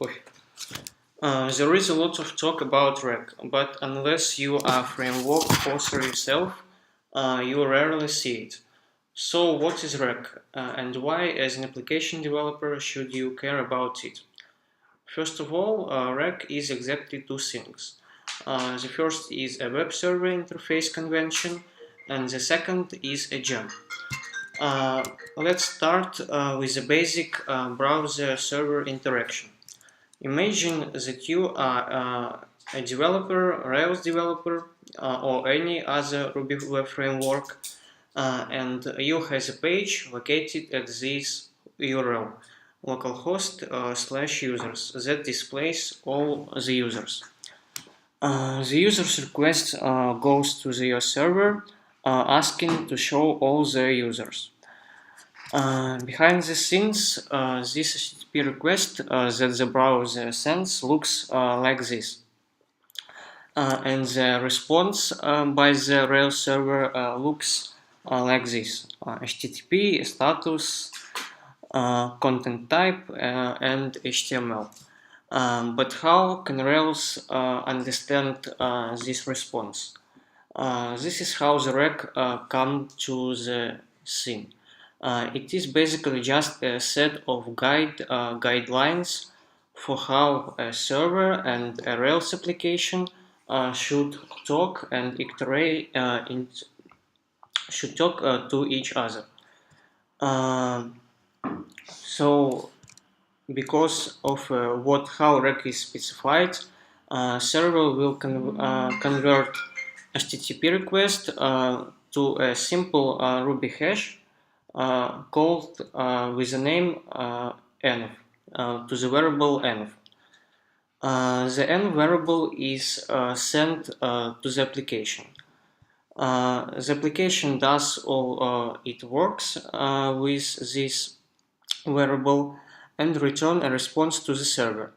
There is a lot of talk about rec, but unless you are framework author yourself, you rarely see it. So what is rec, and why as an application developer should you care about it? First of all, rec is exactly two things. The first is a web server interface convention, and the second is a gem. Let's start with the basic browser-server interaction. Imagine that you are a developer, Rails developer, or any other Ruby web framework, and you have a page located at this URL, localhost / users, that displays all the users. The user's request goes to your server, asking to show all the users. Behind the scenes, this HTTP request that the browser sends looks like this. And the response by the Rails server looks like this. HTTP, status, content type, and HTML. But how can Rails understand this response? This is how the rec come to the scene. It is basically just a set of guidelines for how a server and a Rails application should talk and iterate should talk to each other. So, because of how rec is specified, server will convert HTTP request to a simple Ruby hash called with the name env to the variable env. The env variable is sent to the application. The application does all it works with this variable and return a response to the server.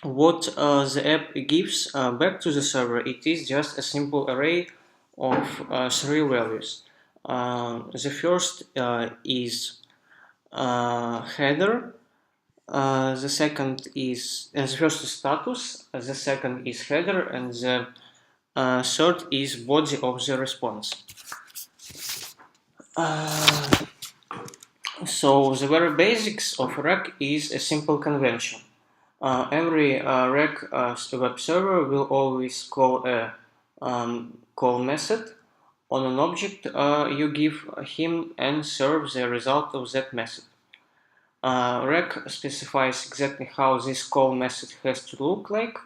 What the app gives back to the server, it is just a simple array of three values. The first is header, the second is the first is status, the second is header, and the third is body of the response. So the very basics of rec is a simple convention. Every rec web server will always call a call method on an object you give him and serve the result of that method. Rec specifies exactly how this call method has to look like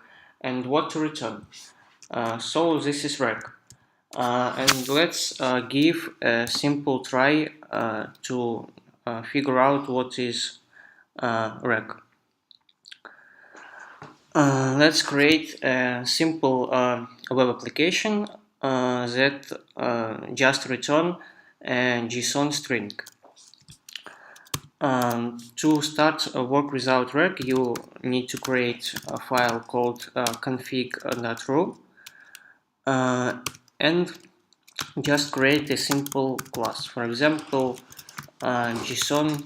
and what to return. So this is rec. And let's give a simple try to figure out what is rec. Let's create a simple web application that just return a JSON string. To start work without rec, you need to create a file called config.ru and just create a simple class, for example, JSON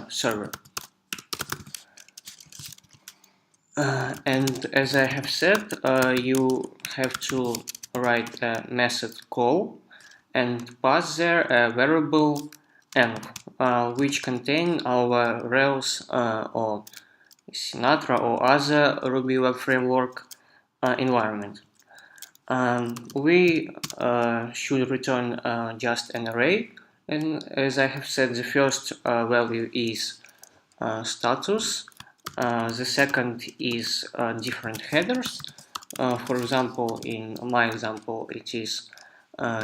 server. And as I have said, you have to write a method call and pass there a variable env, which contain our Rails or Sinatra or other Ruby web framework environment. We should return just an array, and as I have said, the first value is status. The second is different headers. For example, in my example, it is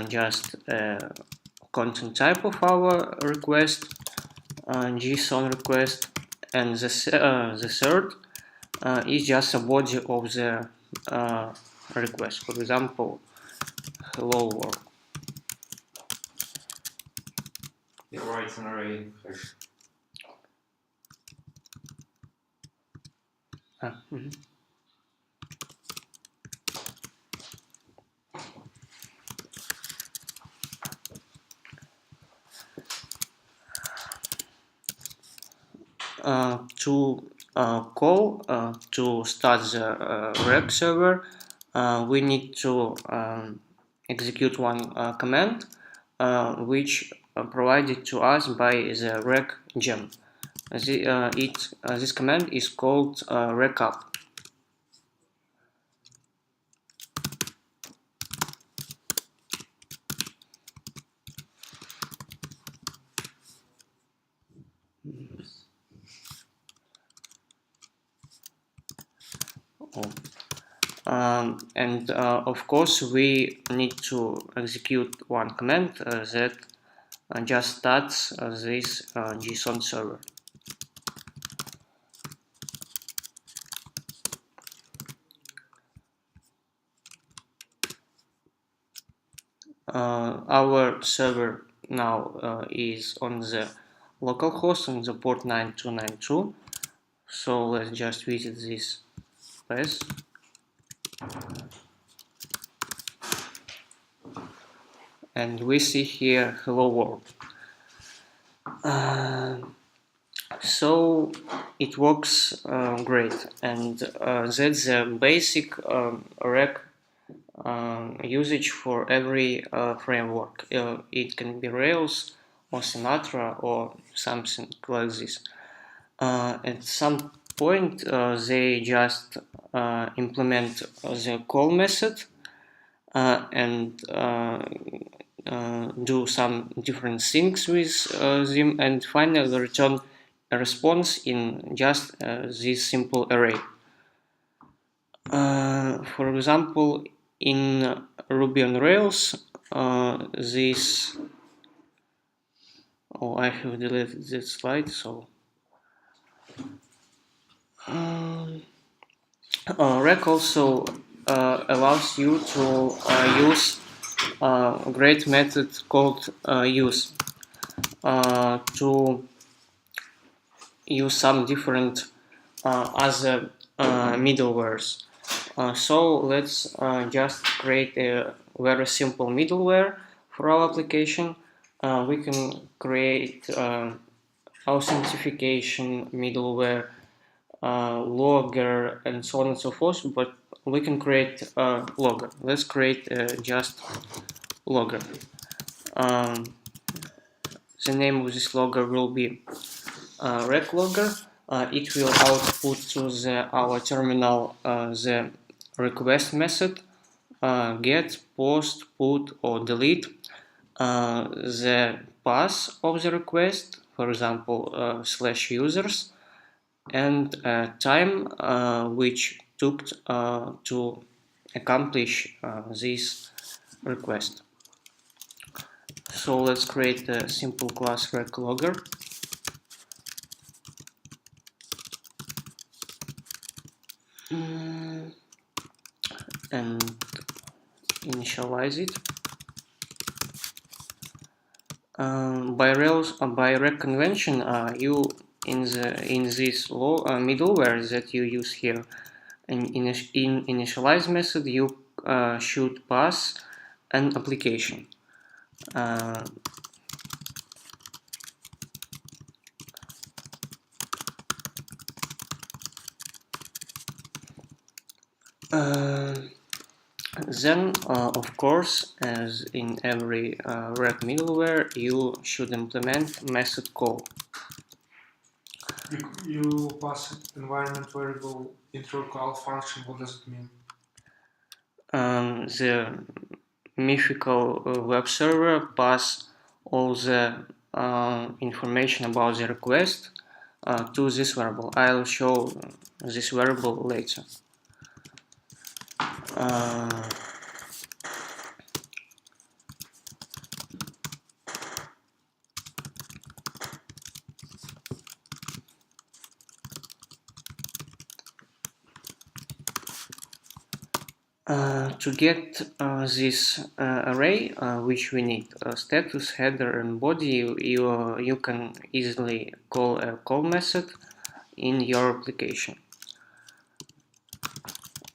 just a content type of our request, JSON request, and the third is just a body of the request. For example, hello world. Yeah, right, it's an array. to call to start the rec server, we need to execute one command which provided to us by the rec gem. This command is called recup. And of course we need to execute one command that just starts this JSON server. Our server now is on the localhost on the port 9292. So let's just visit this place. And we see here hello world. So it works great, and that's the basic rec usage for every framework. It can be Rails or Sinatra or something like this. At some point they just implement the call method and do some different things with them, and finally return a response in just this simple array. For example, in Ruby on Rails, this. Oh, I have deleted this slide, so. Rec also allows you to use a great method called use to use some different other middlewares. So let's just create a very simple middleware for our application. We can create authentication middleware, logger, and so on and so forth, but we can create a logger. Let's create just logger. The name of this logger will be rec logger. It will output to our terminal the request method, get, post, put, or delete, the path of the request, for example, /users, and time which took to accomplish this request. So let's create a simple class rec logger. And initialize it. By rec convention, you in this middleware that you use here, in initialize method, you should pass an application. Then, of course, as in every rec middleware, you should implement method call. You pass environment variable intro call function. What does it mean? The mythical web server pass all the information about the request to this variable. I'll show this variable later. To get this array, which we need status, header, and body, you can easily call a call method in your application.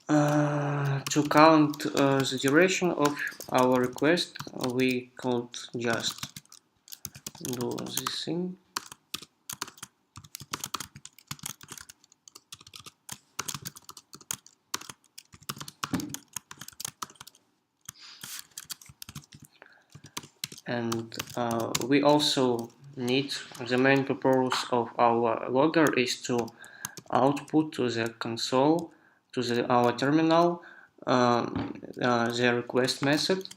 To count the duration of our request, we could just do this thing. And we also need, the main purpose of our logger is to output to the console, to our terminal, the request method,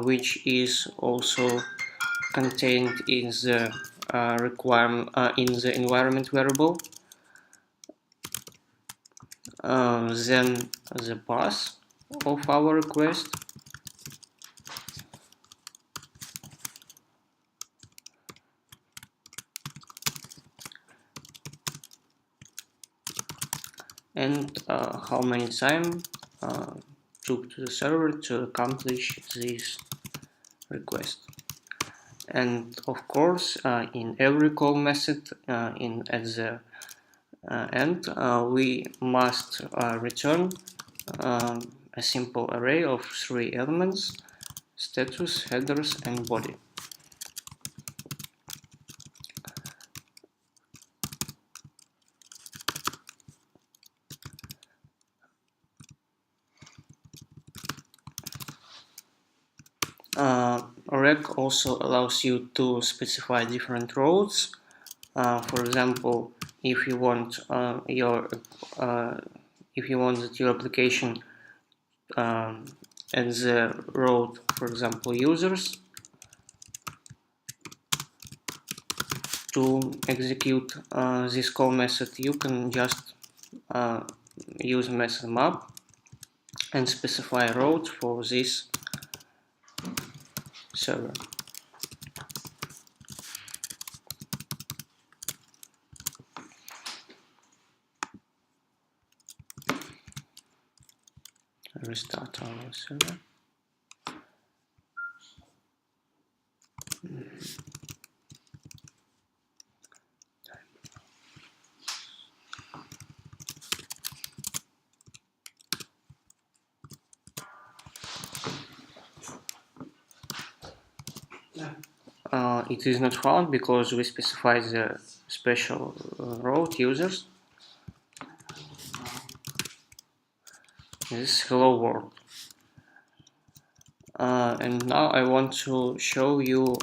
which is also contained in the in the environment variable. Then the path of our request, and how many time took to the server to accomplish this request. And of course, in every call method, at the end, we must return a simple array of 3 elements: status, headers, and body. Rec also allows you to specify different routes. For example, if you want that your application at the route, for example, users, to execute this call method, you can just use method map and specify a route for this server. Restart our server. It is not found because we specified the special route users. This is hello world. And now I want to show you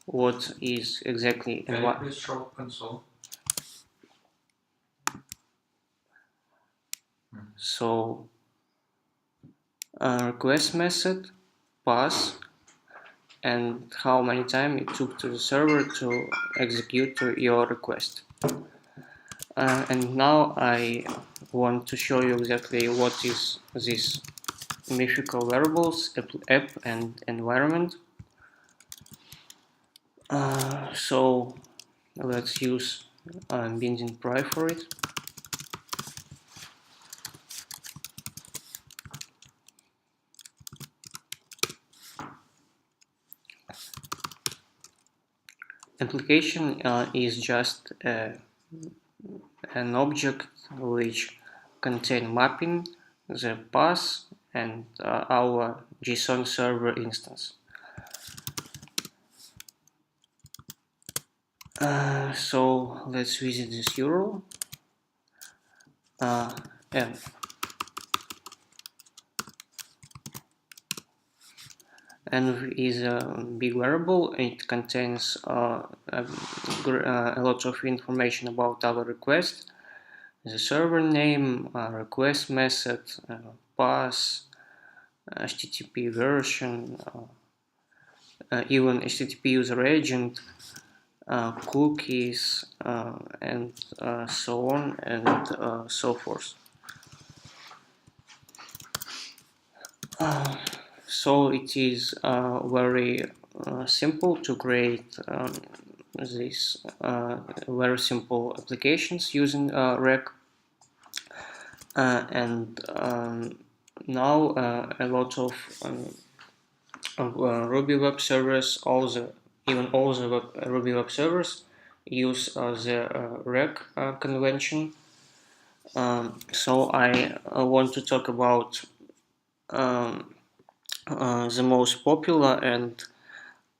what is exactly. Can you please show console? So request method, pass, and how many time it took to the server to execute your request. And now I want to show you exactly what is this mythical variables, app and environment. So let's use binding pri for it. Application is just an object which contain mapping, the path, and our JSON server instance. So let's visit this URL. Env is a big variable. It contains a lot of information about our request: the server name, request method, path, HTTP version, even HTTP user agent, cookies, and so on and so forth. So it is very simple to create these very simple applications using Rec. And now a lot of Ruby web servers, even all the Ruby web servers use the Rec convention. So I want to talk about the most popular and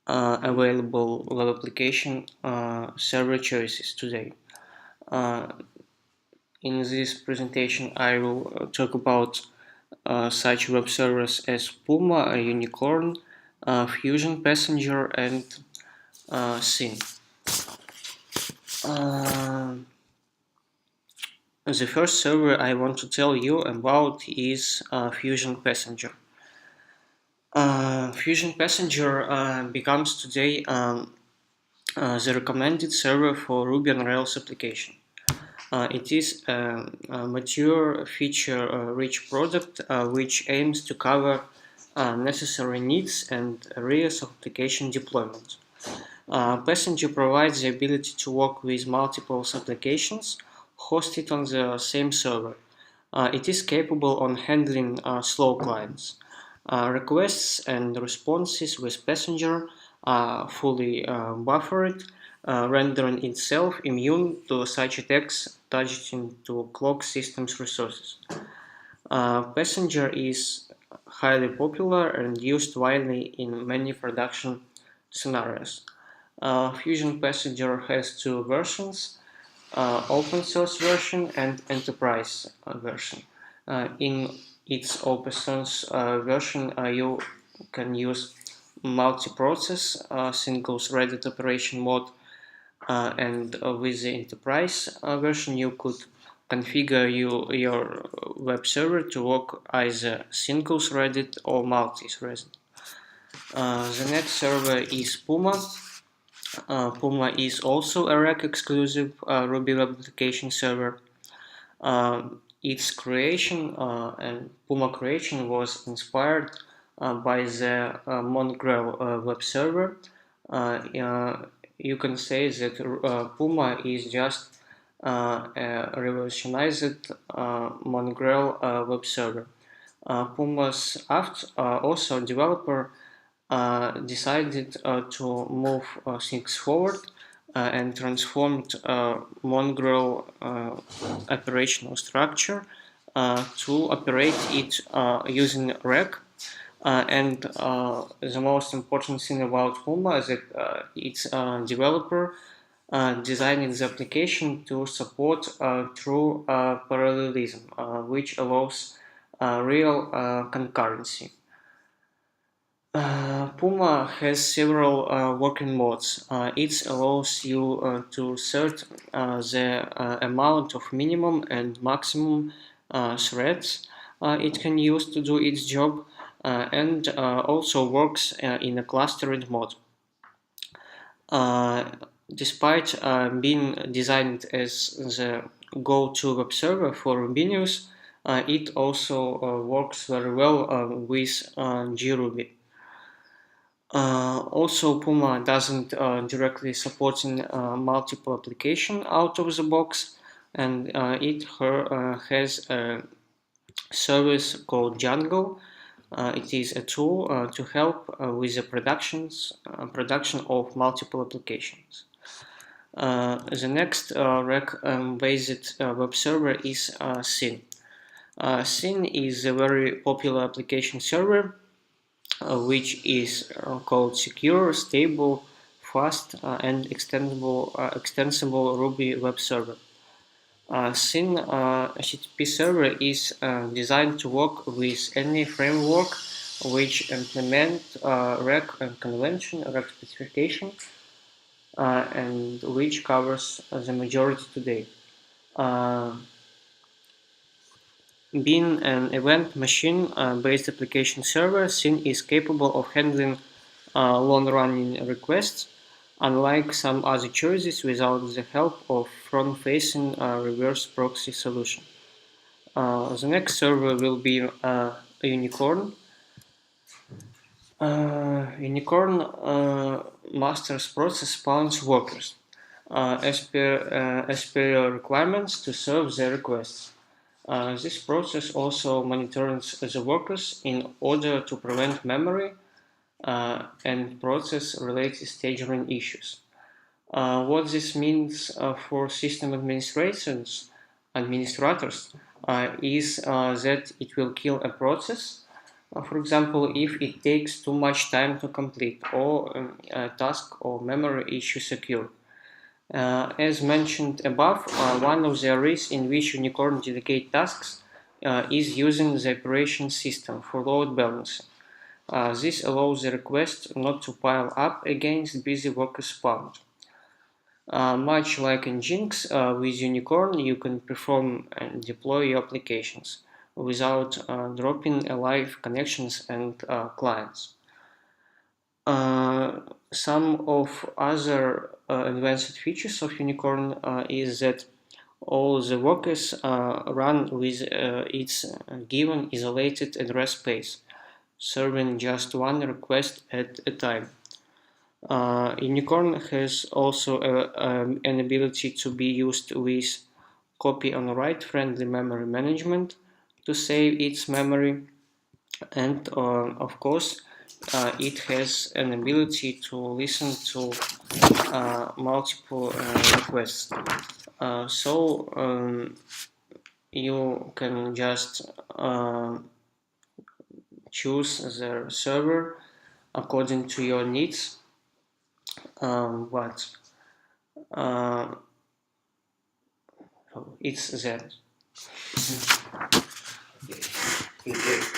available web application server choices today. In this presentation, I will talk about such web servers as Puma, Unicorn, Fusion Passenger, and Syn. The first server I want to tell you about is Fusion Passenger. Fusion Passenger becomes today the recommended server for Ruby on Rails application. It is a mature, feature-rich product which aims to cover necessary needs and areas of application deployment. Passenger provides the ability to work with multiple applications hosted on the same server. It is capable of handling slow clients. Requests and responses with Passenger are fully buffered, rendering itself immune to such attacks targeting to clock systems resources. Passenger is highly popular and used widely in many production scenarios. Fusion Passenger has two versions, open source version and enterprise version. In its open source version, you can use multi-process, single-threaded operation mode, and with the enterprise version, you could configure your web server to work either single-threaded or multi-threaded. The next server is Puma. Puma is also a rack exclusive Ruby web application server. Its creation and Puma creation was inspired by the Mongrel web server. You can say that Puma is just a revolutionized Mongrel web server. Puma's also developer decided to move things forward and transformed Mongrel operational structure to operate it using rack. And the most important thing about Puma is that its developer designed the application to support true parallelism, which allows real concurrency. Puma has several working modes. It allows you to set the amount of minimum and maximum threads it can use to do its job, and also works in a clustered mode. Despite being designed as the go-to web server for Ruby, it also works very well with gRuby. Also, Puma doesn't directly support multiple applications out of the box, and it has a service called Django. It is a tool to help with the production of multiple applications. The next rack-based web server is Syn. Syn is a very popular application server which is called secure, stable, fast, and extensible Ruby web server. Syn HTTP server is designed to work with any framework which implement rack and convention, rack specification, and which covers the majority today. Being an event machine-based application server, Syn is capable of handling long-running requests, unlike some other choices without the help of front-facing reverse proxy solution. The next server will be Unicorn. Unicorn masters process spawns workers as per your requirements to serve their requests. This process also monitors the workers in order to prevent memory and process-related staging issues. What this means for system administrators is that it will kill a process, for example, if it takes too much time to complete or a task or memory issue occur. As mentioned above, one of the areas in which Unicorn dedicate tasks is using the operation system for load balancing. This allows the request not to pile up against busy workers' pound. Much like in Jinx, with Unicorn you can perform and deploy your applications without dropping live connections and clients. Some of other advanced features of Unicorn is that all the workers run with its given isolated address space, serving just one request at a time. Unicorn has also an ability to be used with copy on write friendly memory management to save its memory, and of course it has an ability to listen to multiple requests. So you can just choose the server according to your needs, but it's that. Okay, great.